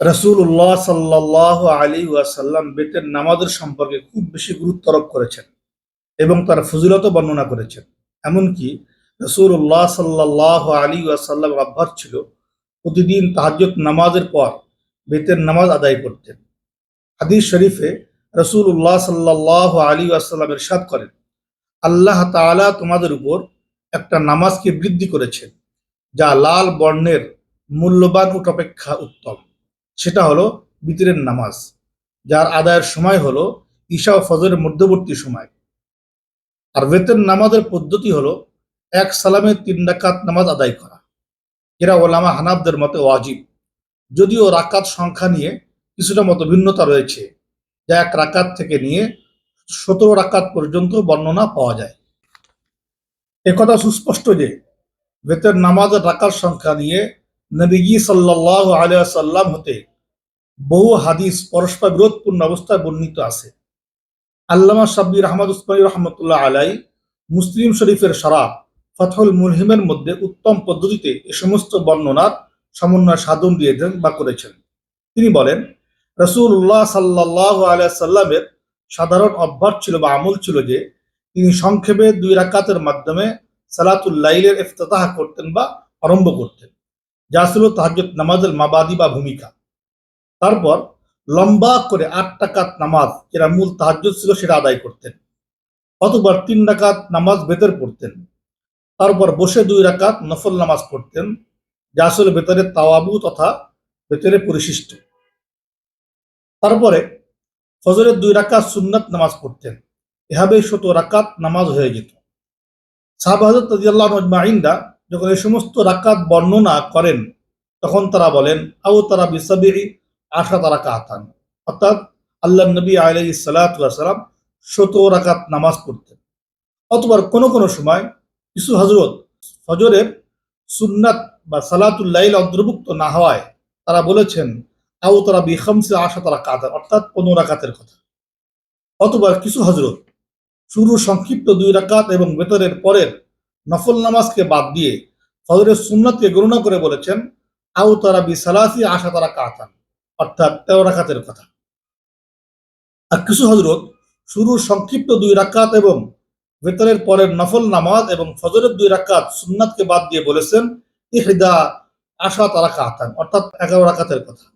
রাসূলুল্লাহ সাল্লাল্লাহু আলাইহি ওয়াসাল্লাম বেতের নামাজের সম্পর্কে খুব বেশি গুরুত্ব আরোপ করেছেন এবং তার ফজিলতও বর্ণনা করেছেন। এমনকি রাসূলুল্লাহ সাল্লাল্লাহু আলাইহি ওয়াসাল্লাম অভ্যাস ছিল প্রতিদিন তাহাজ্জুদ নামাজের পর বেতের নামাজ আদায় করতেন। হাদিস শরীফে রাসূলুল্লাহ সাল্লাল্লাহু আলাইহি ওয়াসাল্লাম ইরশাদ করেন, আল্লাহ তাআলা তোমাদের উপর একটা নামাজকে বৃদ্ধি করেছেন যা লাল বর্ণের মূল্যবান উট অপেক্ষা উত্তম। সেটা হলো বিতরের নামাজ, যার আদায়ের সময় হলো ঈশা ও ফজরের মধ্যবর্তী সময়। আর বেতের নামাজের পদ্ধতি হলো এক সালামে 3 রাকাত নামাজ আদায় করা। এরা ওলামা হানাফদের মতে ওয়াজিব, যদিও রাকাত সংখ্যা নিয়ে কিছুটা মত ভিন্নতা রয়েছে, যা 1 রাকাত থেকে নিয়ে 17 রাকাত পর্যন্ত বর্ণনা পাওয়া যায়। একথা সুস্পষ্ট যে বেতের নামাজের রাকাত সংখ্যা নিয়ে নবীজি সাল্লাল্লাহু আলাইহি ওয়াসাল্লাম হতে বহু হাদিস পরস্পর বিরোধপূর্ণ অবস্থায় বর্ণিত আছে। আল্লামা শাব্বির আহমদ উসমানী রহমতুল্লাহ আলাই মুসলিম শরীফের সারা ফাতহুল মুলহিমের মধ্যে উত্তম পদ্ধতিতে এ সমস্ত বর্ণনার সমন্বয় সাধন দিয়েছেন বা করেছেন। তিনি বলেন, রাসূলুল্লাহ সাল্লাল্লাহু আলাইহি সাল্লামের সাধারণ অভ্যাস ছিল বা আমল ছিল যে তিনি সংক্ষেপে 2 রাকাতের মাধ্যমে সালাতুল লাইলের ইফতিতাহ করতেন বা আরম্ভ করতেন, যা ছিল তাহাজ্জুদ নামাজের মাবাদি বা ভূমিকা। তারপর লম্বা করে 8 রাকাত নামাজ, যেটা মূল তাহাজ্জুদ ছিল, সেটা আদায় করতেন। অতঃপর 3 রাকাত নামাজ বেতর পড়তেন। তারপর বসে 2 রাকাত নফল নামাজ পড়তেন, যা আসলে বেতরের তাওয়াবু তথা বেতরের পরিশিষ্ট। তারপরে ফজরের 2 রাকাত সুন্নাত নামাজ পড়তেন। এভাবে 17 রাকাত নামাজ হয়ে যেত। সাহাবা হযরত রাদিয়াল্লাহু আজমাইনরা যখন এই সমস্ত রাকাত বর্ণনা করেন, তখন তারা বলেন আও তারা বিসাবি'i 10 রাকাতান, অর্থাৎ আল্লাহ নবী আলাইহিস সালাতু ওয়াস সালাম 17 রাকাত নামাজ পড়তেন। অথবা কোনো কোনো সময় কিছু হযরত ফজরের সুন্নাত বা সালাতুল লাইল অন্তর্ভুক্ত না হওয়ায় তারা বলেছেন আও তারা বিখামসি 10 রাকাতান, অর্থাৎ 15 রাকাতের কথা। অথবা কিছু হযরত শুরু সংক্ষিপ্ত 2 রাকাত এবং বেতরের পরের নফল নামাজকে বাদ দিয়ে ফজরের সুন্নাতকে গণনা করে বলেছেন আও তারা বিসালাসি 10 রাকাতান, অর্থাৎ 13 রাকাতের কথা। আর কিছু হযরত শুরু সংক্ষিপ্ত 2 রাকাত এবং বেতরের পরের নফল নামাজ এবং ফজরের 2 রাকাত সুন্নাতকে বাদ দিয়ে বলেছেন ইহদা 10 রাকাতান, অর্থাৎ 11 রাকাতের কথা।